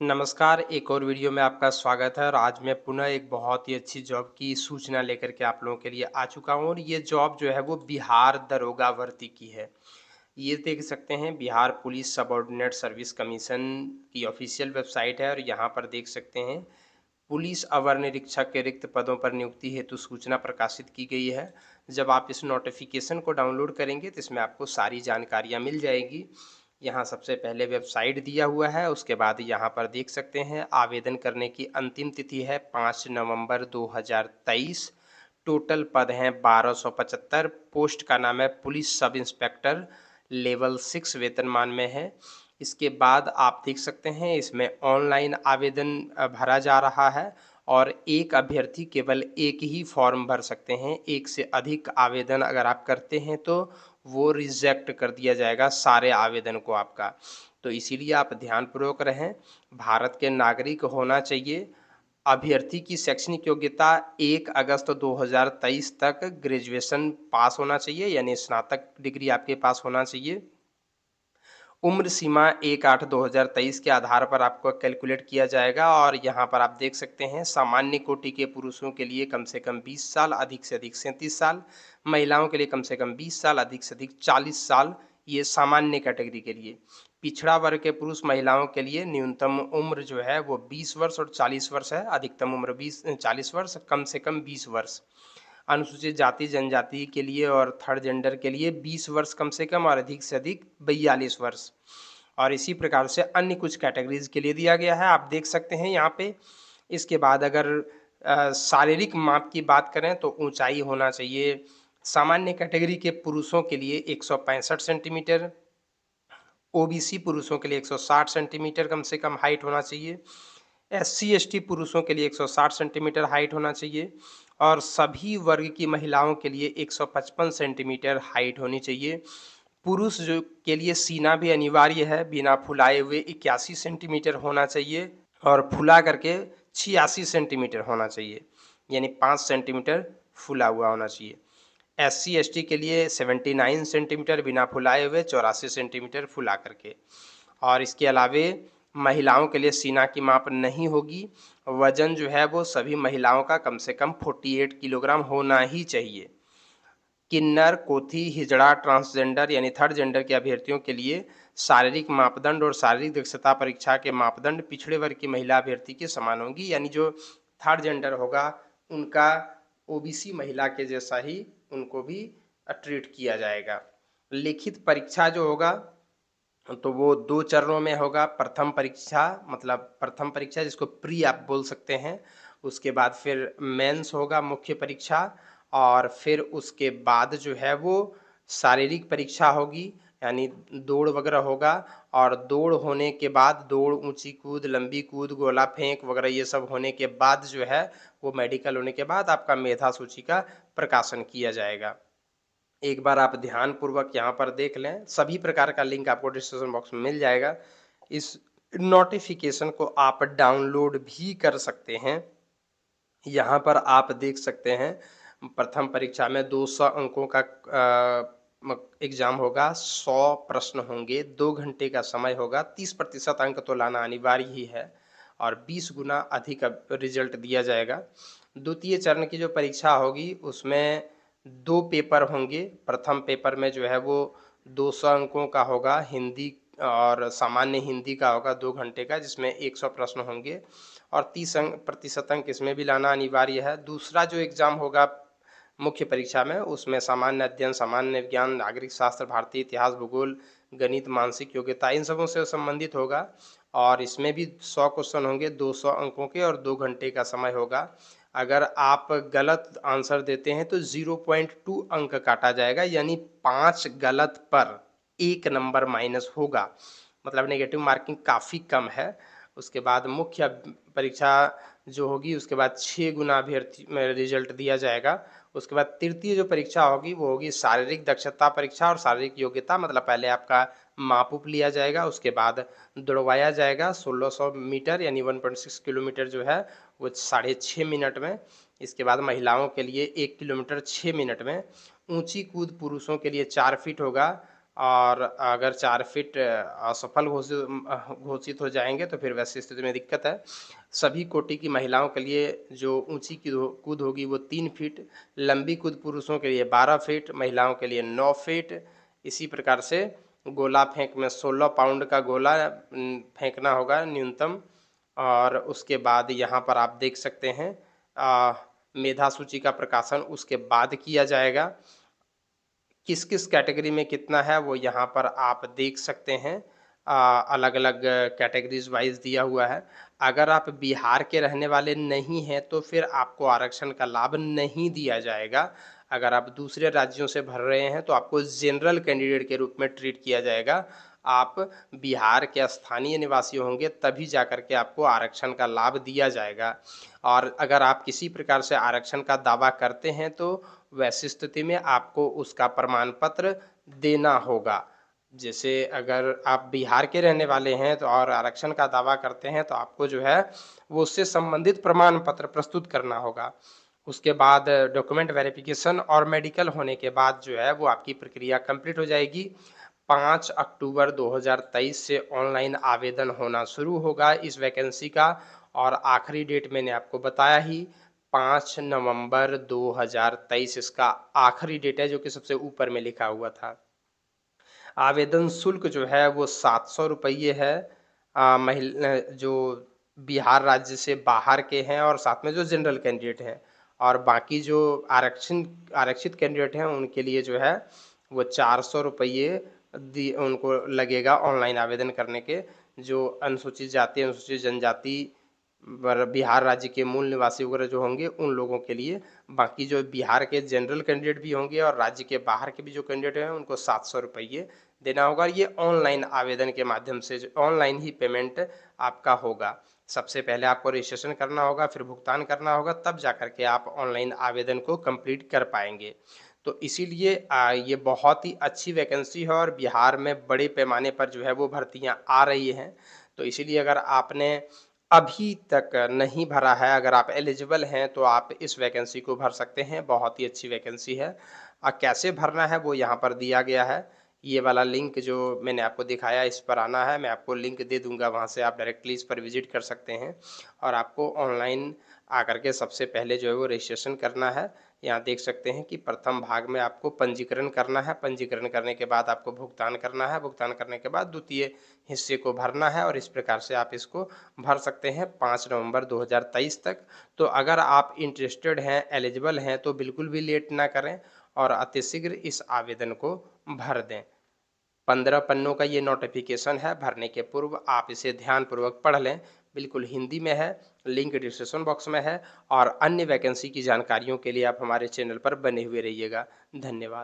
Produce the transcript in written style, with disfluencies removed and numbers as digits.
नमस्कार, एक और वीडियो में आपका स्वागत है और आज मैं पुनः एक बहुत ही अच्छी जॉब की सूचना लेकर के आप लोगों के लिए आ चुका हूँ और ये जॉब जो है वो बिहार दरोगा भर्ती की है। ये देख सकते हैं Bihar police subordinate service commission की ऑफिशियल वेबसाइट है और यहाँ पर देख सकते हैं पुलिस अवर निरीक्षक के रिक्त पदों पर नियुक्ति हेतु सूचना प्रकाशित की गई है। जब आप इस नोटिफिकेशन को डाउनलोड करेंगे तो इसमें आपको सारी जानकारियाँ मिल जाएगी। यहाँ सबसे पहले वेबसाइट दिया हुआ है, उसके बाद यहाँ पर देख सकते हैं आवेदन करने की अंतिम तिथि है 5 नवंबर 2023। टोटल पद हैं 1275। पोस्ट का नाम है पुलिस सब इंस्पेक्टर, लेवल 6 वेतनमान में है। इसके बाद आप देख सकते हैं इसमें ऑनलाइन आवेदन भरा जा रहा है और एक अभ्यर्थी केवल एक ही फॉर्म भर सकते हैं। एक से अधिक आवेदन अगर आप करते हैं तो वो रिजेक्ट कर दिया जाएगा सारे आवेदन को आपका। तो इसीलिए आप ध्यानपूर्वक रहें। भारत के नागरिक होना चाहिए। अभ्यर्थी की शैक्षणिक योग्यता 1 अगस्त 2023 तक ग्रेजुएशन पास होना चाहिए, यानी स्नातक डिग्री आपके पास होना चाहिए। उम्र सीमा 1/8/2023 के आधार पर आपको कैलकुलेट किया जाएगा और यहाँ पर आप देख सकते हैं सामान्य कोटि के पुरुषों के लिए कम से कम 20 साल, अधिक से अधिक 37 साल, महिलाओं के लिए कम से कम 20 साल, अधिक से अधिक 40 साल, ये सामान्य कैटेगरी के लिए। पिछड़ा वर्ग के पुरुष महिलाओं के लिए न्यूनतम उम्र जो है वो 20 वर्ष और 40 वर्ष है, अधिकतम उम्र 40 वर्ष, कम से कम 20 वर्ष। अनुसूचित जाति जनजाति के लिए और थर्ड जेंडर के लिए 20 वर्ष कम से कम और अधिक से अधिक 42 वर्ष। और इसी प्रकार से अन्य कुछ कैटेगरीज के लिए दिया गया है, आप देख सकते हैं यहाँ पे। इसके बाद अगर शारीरिक माप की बात करें तो ऊंचाई होना चाहिए सामान्य कैटेगरी के पुरुषों के लिए 165 सेंटीमीटर, ओबीसी पुरुषों के लिए 160 सेंटीमीटर कम से कम हाइट होना चाहिए, एससी एसटी पुरुषों के लिए 160 सेंटीमीटर हाइट होना चाहिए और सभी वर्ग की महिलाओं के लिए 155 सेंटीमीटर हाइट होनी चाहिए। पुरुष जो के लिए सीना भी अनिवार्य है, बिना फुलाए हुए 81 सेंटीमीटर होना चाहिए और फुला करके 86 सेंटीमीटर होना चाहिए, यानी 5 सेंटीमीटर फुला हुआ होना चाहिए। एससी एसटी के लिए 79 सेंटीमीटर बिना फुलाए हुए, 84 सेंटीमीटर फुला करके। और इसके अलावे महिलाओं के लिए सीना की माप नहीं होगी। वजन जो है वो सभी महिलाओं का कम से कम 48 किलोग्राम होना ही चाहिए। किन्नर, कोथी, हिजड़ा, ट्रांसजेंडर यानी थर्ड जेंडर के अभ्यर्थियों के लिए शारीरिक मापदंड और शारीरिक दक्षता परीक्षा के मापदंड पिछड़े वर्ग की महिला अभ्यर्थी के समान होंगी, यानी जो थर्ड जेंडर होगा उनका ओबीसी महिला के जैसा ही उनको भी ट्रीट किया जाएगा। लिखित परीक्षा जो होगा तो वो 2 चरणों में होगा। प्रथम परीक्षा मतलब प्रथम परीक्षा जिसको प्री आप बोल सकते हैं, उसके बाद फिर मेंस होगा मुख्य परीक्षा और फिर उसके बाद जो है वो शारीरिक परीक्षा होगी, यानी दौड़ वगैरह होगा और दौड़ होने के बाद दौड़, ऊंची कूद, लंबी कूद, गोला फेंक वगैरह ये सब होने के बाद जो है वो मेडिकल होने के बाद आपका मेधा सूची का प्रकाशन किया जाएगा। एक बार आप ध्यानपूर्वक यहाँ पर देख लें, सभी प्रकार का लिंक आपको डिस्क्रिप्शन बॉक्स में मिल जाएगा। इस नोटिफिकेशन को आप डाउनलोड भी कर सकते हैं। यहाँ पर आप देख सकते हैं प्रथम परीक्षा में 200 अंकों का एग्जाम होगा, 100 प्रश्न होंगे, 2 घंटे का समय होगा, 30% अंक तो लाना अनिवार्य ही है और 20 गुना अधिक रिजल्ट दिया जाएगा। द्वितीय चरण की जो परीक्षा होगी उसमें 2 पेपर होंगे। प्रथम पेपर में जो है वो 200 अंकों का होगा, हिंदी और सामान्य हिंदी का होगा 2 घंटे का, जिसमें 100 प्रश्न होंगे और 30% अंक इसमें भी लाना अनिवार्य है। दूसरा जो एग्ज़ाम होगा मुख्य परीक्षा में, उसमें सामान्य अध्ययन, सामान्य ज्ञान, नागरिक शास्त्र, भारतीय इतिहास, भूगोल, गणित, मानसिक योग्यता इन सबों से संबंधित होगा और इसमें भी 100 क्वेश्चन होंगे 200 अंकों के और 2 घंटे का समय होगा। अगर आप गलत आंसर देते हैं तो 0.2 अंक काटा जाएगा, यानी 5 गलत पर 1 नंबर माइनस होगा, मतलब नेगेटिव मार्किंग काफ़ी कम है। उसके बाद मुख्य परीक्षा जो होगी उसके बाद 6 गुना अभ्यर्थी में रिजल्ट दिया जाएगा। उसके बाद तृतीय जो परीक्षा होगी वो होगी शारीरिक दक्षता परीक्षा और शारीरिक योग्यता, मतलब पहले आपका माप उप लिया जाएगा, उसके बाद दौड़वाया जाएगा 1600 मीटर यानी 1.6 किलोमीटर जो है वो 6.5 मिनट में। इसके बाद महिलाओं के लिए 1 किलोमीटर 6 मिनट में। ऊंची कूद पुरुषों के लिए 4 फीट होगा और अगर 4 फीट असफल घोषित हो जाएँगे तो फिर वैसी स्थिति में दिक्कत है। सभी कोटि की महिलाओं के लिए जो ऊँची कूद होगी वो 3 फीट, लंबी कूद पुरुषों के लिए 12 फीट, महिलाओं के लिए 9 फीट। इसी प्रकार से गोला फेंक में 16 पाउंड का गोला फेंकना होगा न्यूनतम। और उसके बाद यहाँ पर आप देख सकते हैं अ, मेधा सूची का प्रकाशन उसके बाद किया जाएगा। किस-किस कैटेगरी में कितना है वो यहाँ पर आप देख सकते हैं। अलग-अलग कैटेगरीज़ वाइज़ दिया हुआ है। अगर आप बिहार के रहने वाले नहीं हैं तो फिर आपको आरक्षण का लाभ नहीं दिया जाएगा। अगर आप दूसरे राज्यों से भर रहे हैं तो आपको जनरल कैंडिडेट के रूप में ट्रीट किया जाएगा। आप बिहार के स्थानीय निवासी होंगे तभी जाकर के आपको आरक्षण का लाभ दिया जाएगा। और अगर आप किसी प्रकार से आरक्षण का दावा करते हैं तो वैसी स्थिति में आपको उसका प्रमाण पत्र देना होगा। जैसे अगर आप बिहार के रहने वाले हैं तो और आरक्षण का दावा करते हैं तो आपको जो है वो उससे संबंधित प्रमाण पत्र प्रस्तुत करना होगा। उसके बाद डॉक्यूमेंट वेरिफिकेशन और मेडिकल होने के बाद जो है वो आपकी प्रक्रिया कंप्लीट हो जाएगी। 5 अक्टूबर 2023 से ऑनलाइन आवेदन होना शुरू होगा इस वैकेंसी का। और आखिरी डेट मैंने आपको बताया ही 5 नवंबर 2023 इसका आखिरी डेट है जो कि सबसे ऊपर में लिखा हुआ था। आवेदन शुल्क जो है वो 700 रुपये है। जो बिहार राज्य से बाहर के हैं और साथ में जो जनरल कैंडिडेट हैं और बाकी जो आरक्षित कैंडिडेट हैं उनके लिए जो है वो 400 रुपये उनको लगेगा ऑनलाइन आवेदन करने के। जो अनुसूचित जाति अनुसूचित जनजाति बिहार राज्य के मूल निवासी वगैरह जो होंगे उन लोगों के लिए। बाकी जो बिहार के जनरल कैंडिडेट भी होंगे और राज्य के बाहर के भी जो कैंडिडेट हैं उनको 700 रुपये देना होगा। ये ऑनलाइन आवेदन के माध्यम से ऑनलाइन ही पेमेंट आपका होगा। सबसे पहले आपको रजिस्ट्रेशन करना होगा, फिर भुगतान करना होगा, तब जाकर के आप ऑनलाइन आवेदन को कंप्लीट कर पाएंगे। तो इसीलिए ये बहुत ही अच्छी वैकेंसी है और बिहार में बड़े पैमाने पर जो है वो भर्तियां आ रही हैं। तो इसीलिए अगर आपने अभी तक नहीं भरा है, अगर आप एलिजिबल हैं तो आप इस वैकेंसी को भर सकते हैं। बहुत ही अच्छी वैकेंसी है। कैसे भरना है वो यहाँ पर दिया गया है। ये वाला लिंक जो मैंने आपको दिखाया इस पर आना है, मैं आपको लिंक दे दूंगा, वहाँ से आप डायरेक्टली इस पर विजिट कर सकते हैं। और आपको ऑनलाइन आकर के सबसे पहले जो है वो रजिस्ट्रेशन करना है। यहाँ देख सकते हैं कि प्रथम भाग में आपको पंजीकरण करना है, पंजीकरण करने के बाद आपको भुगतान करना है, भुगतान करने के बाद द्वितीय हिस्से को भरना है और इस प्रकार से आप इसको भर सकते हैं 5 नवंबर 2023 तक। तो अगर आप इंटरेस्टेड हैं, एलिजिबल हैं तो बिल्कुल भी लेट ना करें और अतिशीघ्र इस आवेदन को भर दें। 15 पन्नों का ये नोटिफिकेशन है। भरने के पूर्व आप इसे ध्यानपूर्वक पढ़ लें। बिल्कुल हिंदी में है, लिंक डिस्क्रिप्शन बॉक्स में है। और अन्य वैकेंसी की जानकारियों के लिए आप हमारे चैनल पर बने हुए रहिएगा। धन्यवाद।